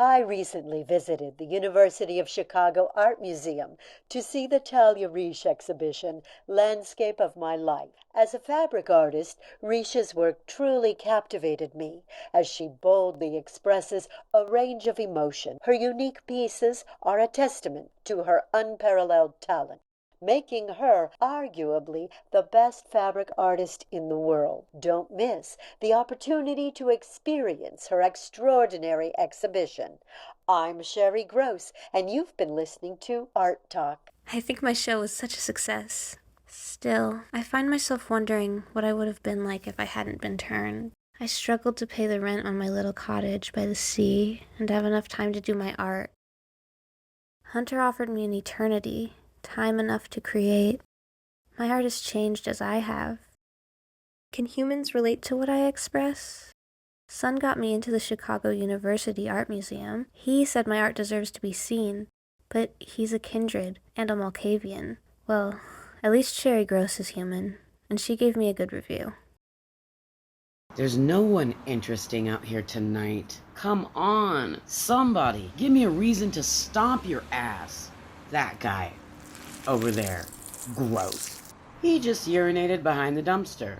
I recently visited the University of Chicago Art Museum to see the Talia Riche exhibition, Landscape of My Life. As a fabric artist, Riche's work truly captivated me as she boldly expresses a range of emotion. Her unique pieces are a testament to her unparalleled talent, making her arguably the best fabric artist in the world. Don't miss the opportunity to experience her extraordinary exhibition. I'm Sherry Gross, and you've been listening to Art Talk. I think my show was such a success. Still, I find myself wondering what I would have been like if I hadn't been turned. I struggled to pay the rent on my little cottage by the sea and have enough time to do my art. Hunter offered me an eternity, time enough to create. My art has changed as I have. Can humans relate to what I express? Son got me into the Chicago University Art Museum. He said my art deserves to be seen, but he's a kindred and a Malkavian. Well, at least Sherry Gross is human, and she gave me a good review. There's no one interesting out here tonight. Come on, somebody, give me a reason to stomp your ass. That guy over there, gross. He just urinated behind the dumpster.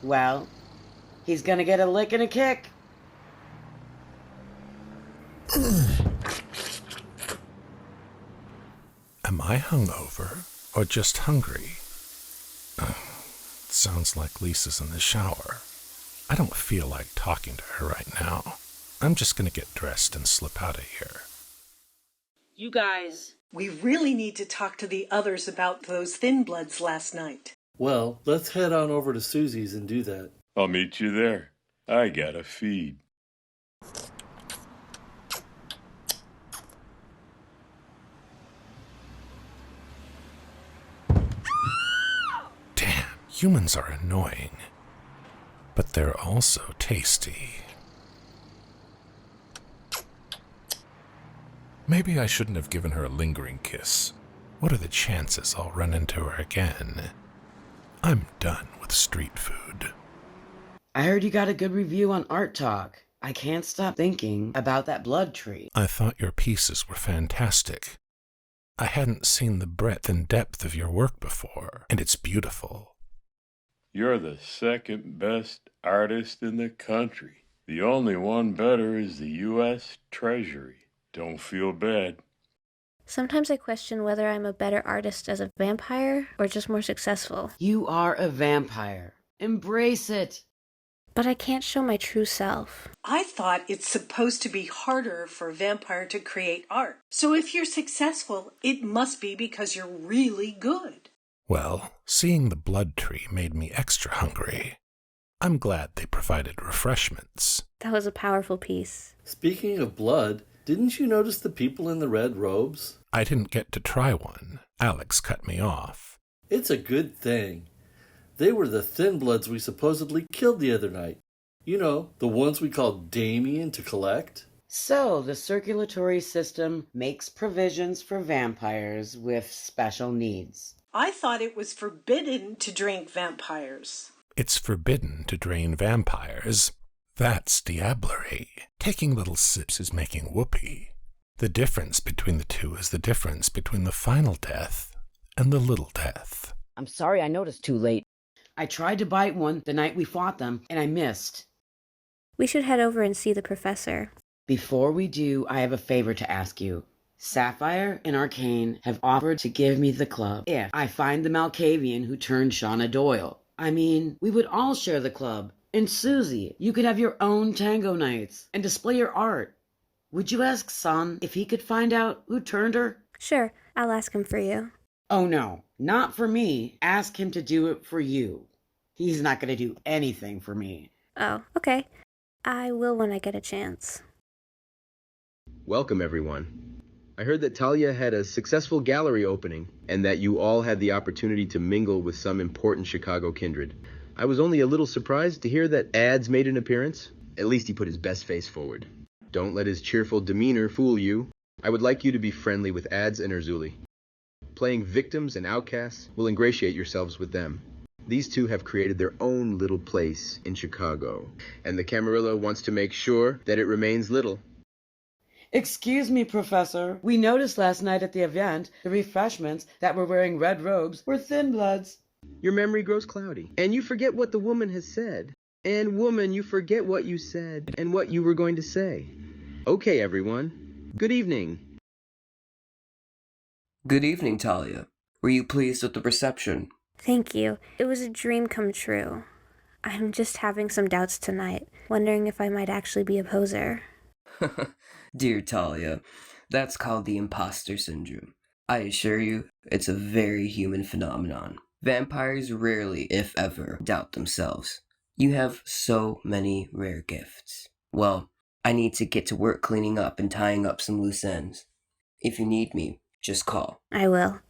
Well, he's gonna get a lick and a kick. Am I hungover or just hungry? Sounds like Lisa's in the shower. I don't feel like talking to her right now. I'm just gonna get dressed and slip out of here. You guys. We really need to talk to the others about those Thin Bloods last night. Well, let's head on over to Susie's and do that. I'll meet you there. I gotta feed. Damn, humans are annoying. But they're also tasty. Maybe I shouldn't have given her a lingering kiss. What are the chances I'll run into her again? I'm done with street food. I heard you got a good review on Art Talk. I can't stop thinking about that blood tree. I thought your pieces were fantastic. I hadn't seen the breadth and depth of your work before, and it's beautiful. You're the second best artist in the country. The only one better is the U.S. Treasury. Don't feel bad. Sometimes I question whether I'm a better artist as a vampire or just more successful. You are a vampire. Embrace it. But I can't show my true self. I thought it's supposed to be harder for a vampire to create art. So if you're successful, it must be because you're really good. Well, seeing the blood tree made me extra hungry. I'm glad they provided refreshments. That was a powerful piece. Speaking of blood, didn't you notice the people in the red robes? I didn't get to try one. Alex cut me off. It's a good thing. They were the Thin Bloods we supposedly killed the other night. You know, the ones we called Damien to collect. So, the circulatory system makes provisions for vampires with special needs. I thought it was forbidden to drink vampires. It's forbidden to drain vampires. That's diablerie. Taking little sips is making whoopee. The difference between the two is the difference between the final death and the little death. I'm sorry I noticed too late. I tried to bite one the night we fought them, and I missed. We should head over and see the professor. Before we do, I have a favor to ask you. Sapphire and Arcane have offered to give me the club if I find the Malkavian who turned Shauna Doyle. I mean, we would all share the club. And Susie, you could have your own tango nights and display your art. Would you ask Son if he could find out who turned her? Sure, I'll ask him for you. Oh no, not for me. Ask him to do it for you. He's not going to do anything for me. Oh, okay. I will when I get a chance. Welcome, everyone. I heard that Talia had a successful gallery opening and that you all had the opportunity to mingle with some important Chicago kindred. I was only a little surprised to hear that Ads made an appearance. At least he put his best face forward. Don't let his cheerful demeanor fool you. I would like you to be friendly with Ads and Erzulie. Playing victims and outcasts will ingratiate yourselves with them. These two have created their own little place in Chicago, and the Camarilla wants to make sure that it remains little. Excuse me, Professor. We noticed last night at the event the refreshments that were wearing red robes were thin bloods. Your memory grows cloudy, and you forget what the woman has said. And woman, you forget what you said and what you were going to say. Okay, everyone. Good evening. Good evening, Talia. Were you pleased with the reception? Thank you. It was a dream come true. I'm just having some doubts tonight, wondering if I might actually be a poser. Dear Talia, that's called the imposter syndrome. I assure you, it's a very human phenomenon. Vampires rarely, if ever, doubt themselves. You have so many rare gifts. Well, I need to get to work cleaning up and tying up some loose ends. If you need me, just call. I will.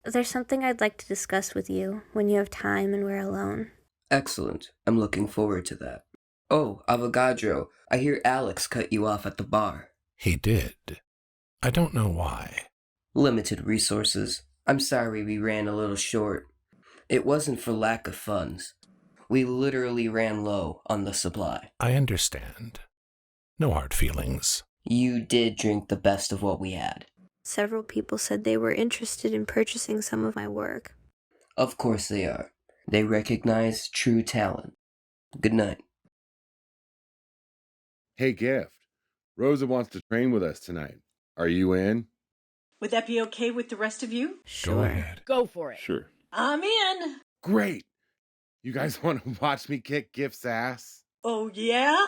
There's something I'd like to discuss with you when you have time and we're alone. Excellent. I'm looking forward to that. Oh, Avogadro, I hear Alex cut you off at the bar. He did. I don't know why. Limited resources. I'm sorry we ran a little short. It wasn't for lack of funds. We literally ran low on the supply. I understand. No hard feelings. You did drink the best of what we had. Several people said they were interested in purchasing some of my work. Of course they are. They recognize true talent. Good night. Hey, Gift. Rosa wants to train with us tonight. Are you in? Would that be okay with the rest of you? Go ahead. Go for it. Sure. I'm in. Great. You guys want to watch me kick Gift's ass? Oh, yeah?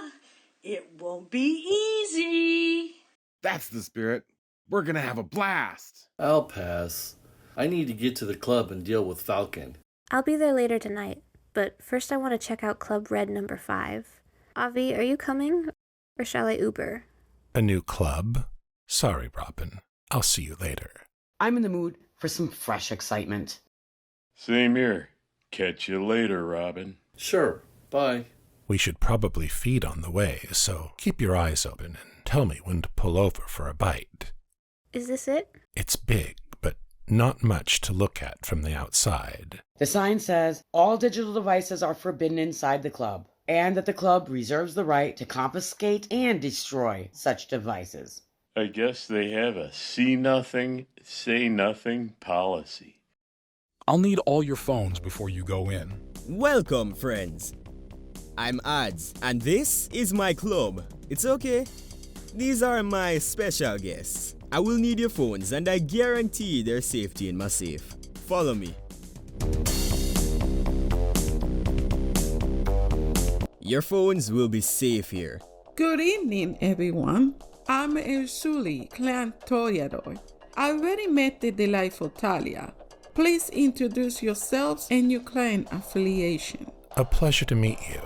It won't be easy. That's the spirit. We're going to have a blast. I'll pass. I need to get to the club and deal with Falcon. I'll be there later tonight, but first I want to check out Club Red number 5. Avi, are you coming? Or shall I Uber? A new club? Sorry, Robin. I'll see you later. I'm in the mood for some fresh excitement. Same here. Catch you later, Robin. Sure. Bye. We should probably feed on the way, so keep your eyes open and tell me when to pull over for a bite. Is this it? It's big, but not much to look at from the outside. The sign says all digital devices are forbidden inside the club, and that the club reserves the right to confiscate and destroy such devices. I guess they have a see nothing, say nothing policy. I'll need all your phones before you go in. Welcome, friends. I'm Ads, and this is my club. It's okay. These are my special guests. I will need your phones, and I guarantee their safety in my safe. Follow me. Your phones will be safe here. Good evening, everyone. I'm Erzulie, Clan Toreador. I already met the delightful Talia. Please introduce yourselves and your clan affiliation. A pleasure to meet you.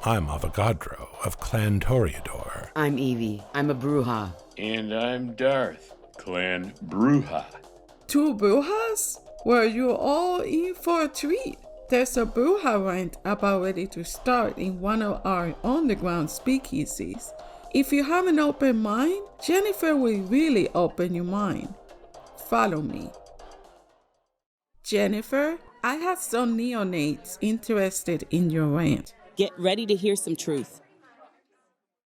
I'm Avogadro of Clan Toreador. I'm Evie. I'm a Bruja. And I'm Darth, Clan Bruja. 2 Brujas? Well, you're all in for a treat. There's a Bruja rant about ready to start in one of our underground speakeasies. If you have an open mind, Jennifer will really open your mind. Follow me. Jennifer, I have some neonates interested in your rant. Get ready to hear some truth.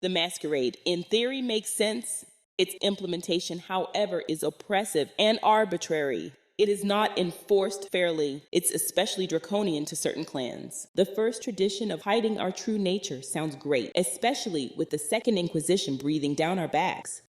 The Masquerade, in theory, makes sense. Its implementation, however, is oppressive and arbitrary. It is not enforced fairly. It's especially draconian to certain clans. The first tradition of hiding our true nature sounds great, especially with the Second Inquisition breathing down our backs.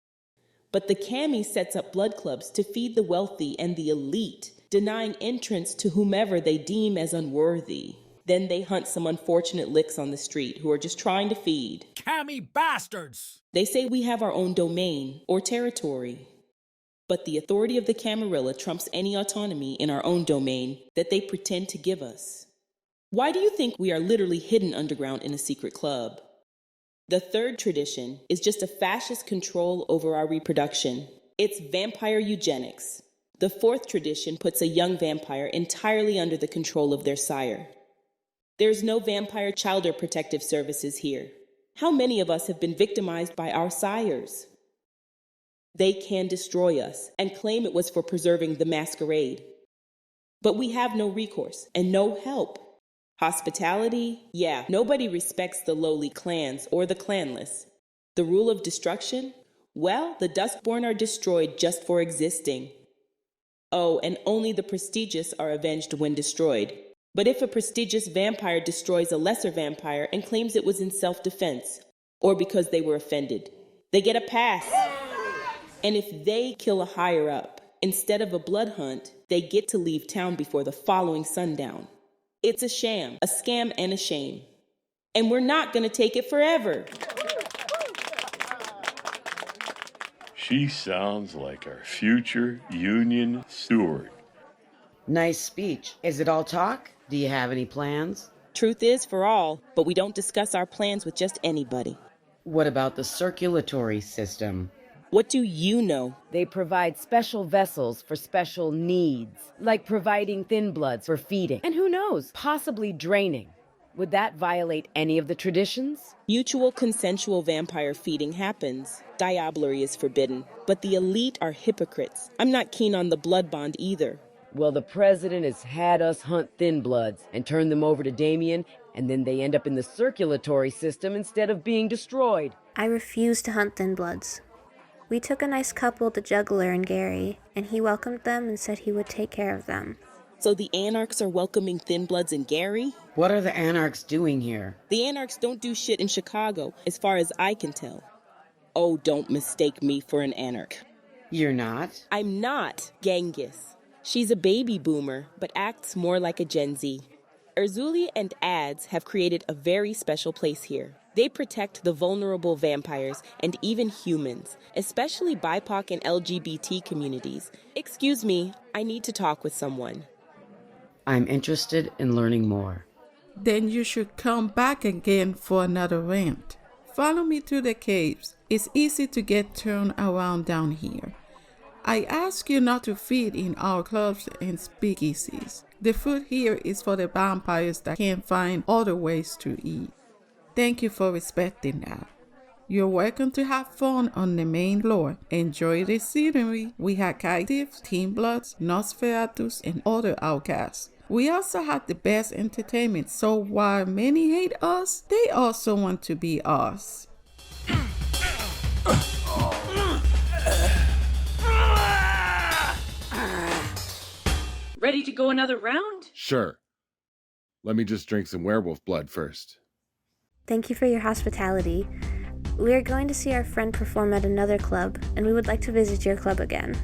But the Kami sets up blood clubs to feed the wealthy and the elite, denying entrance to whomever they deem as unworthy. Then they hunt some unfortunate licks on the street who are just trying to feed. Cammy bastards! They say we have our own domain or territory. But the authority of the Camarilla trumps any autonomy in our own domain that they pretend to give us. Why do you think we are literally hidden underground in a secret club? The third tradition is just a fascist control over our reproduction. It's vampire eugenics. The fourth tradition puts a young vampire entirely under the control of their sire. There's no vampire child or protective services here. How many of us have been victimized by our sires? They can destroy us and claim it was for preserving the masquerade. But we have no recourse and no help. Hospitality? Yeah, nobody respects the lowly clans or the clanless. The rule of destruction? Well, the Duskborn are destroyed just for existing. Oh, and only the prestigious are avenged when destroyed. But if a prestigious vampire destroys a lesser vampire and claims it was in self-defense, or because they were offended, they get a pass. And if they kill a higher-up, instead of a blood hunt, they get to leave town before the following sundown. It's a sham, a scam, and a shame. And we're not going to take it forever. She sounds like our future union steward. Nice speech. Is it all talk? Do you have any plans? Truth is for all, but we don't discuss our plans with just anybody. What about the circulatory system? What do you know? They provide special vessels for special needs, like providing thin bloods for feeding. And who knows, possibly draining. Would that violate any of the traditions? Mutual consensual vampire feeding happens. Diablerie is forbidden. But the elite are hypocrites. I'm not keen on the blood bond either. Well, the president has had us hunt thin bloods and turn them over to Damien, and then they end up in the circulatory system instead of being destroyed. I refuse to hunt thin bloods. We took a nice couple, the juggler and Gary, and he welcomed them and said he would take care of them. So the Anarchs are welcoming Thin Bloods and Gary? What are the Anarchs doing here? The Anarchs don't do shit in Chicago, as far as I can tell. Oh, don't mistake me for an Anarch. You're not? I'm not Genghis. She's a baby boomer, but acts more like a Gen Z. Erzulie and ads have created a very special place here. They protect the vulnerable vampires and even humans, especially BIPOC and LGBT communities. Excuse me, I need to talk with someone. I'm interested in learning more. Then you should come back again for another rant. Follow me to the caves. It's easy to get turned around down here. I ask you not to feed in our clubs and speakeasies. The food here is for the vampires that can't find other ways to eat. Thank you for respecting that. You're welcome to have fun on the main floor. Enjoy the scenery. We had captives, Teen Bloods, Nosferatus, and other outcasts. We also had the best entertainment, so while many hate us, they also want to be us. Ready to go another round? Sure. Let me just drink some werewolf blood first. Thank you for your hospitality. We are going to see our friend perform at another club, and we would like to visit your club again.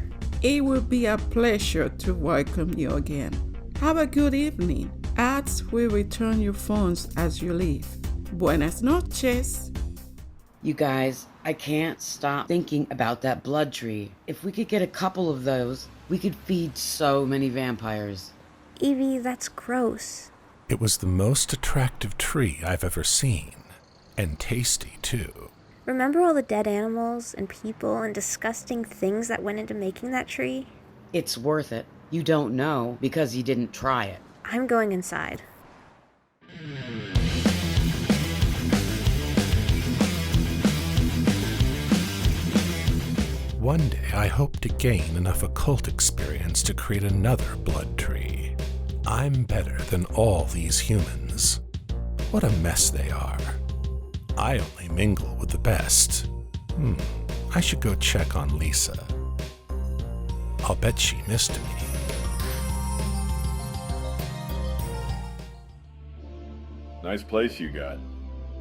It will be a pleasure to welcome you again. Have a good evening. Ads will return your phones as you leave. Buenas noches. You guys, I can't stop thinking about that blood tree. If we could get a couple of those, we could feed so many vampires. Evie, that's gross. It was the most attractive tree I've ever seen. And tasty, too. Remember all the dead animals and people and disgusting things that went into making that tree? It's worth it. You don't know because you didn't try it. I'm going inside. One day I hope to gain enough occult experience to create another blood tree. I'm better than all these humans. What a mess they are. I only mingle with the best. I should go check on Lisa. I'll bet she missed me. Nice place you got.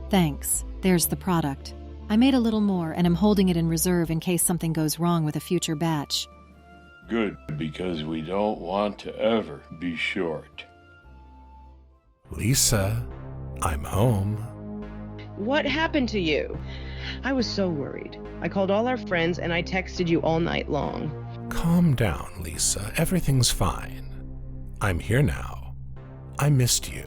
Thanks. There's the product. I made a little more and I'm holding it in reserve in case something goes wrong with a future batch. Good, because we don't want to ever be short. Lisa, I'm home. What happened to you? I was so worried. I called all our friends and I texted you all night long. Calm down, Lisa. Everything's fine. I'm here now. I missed you.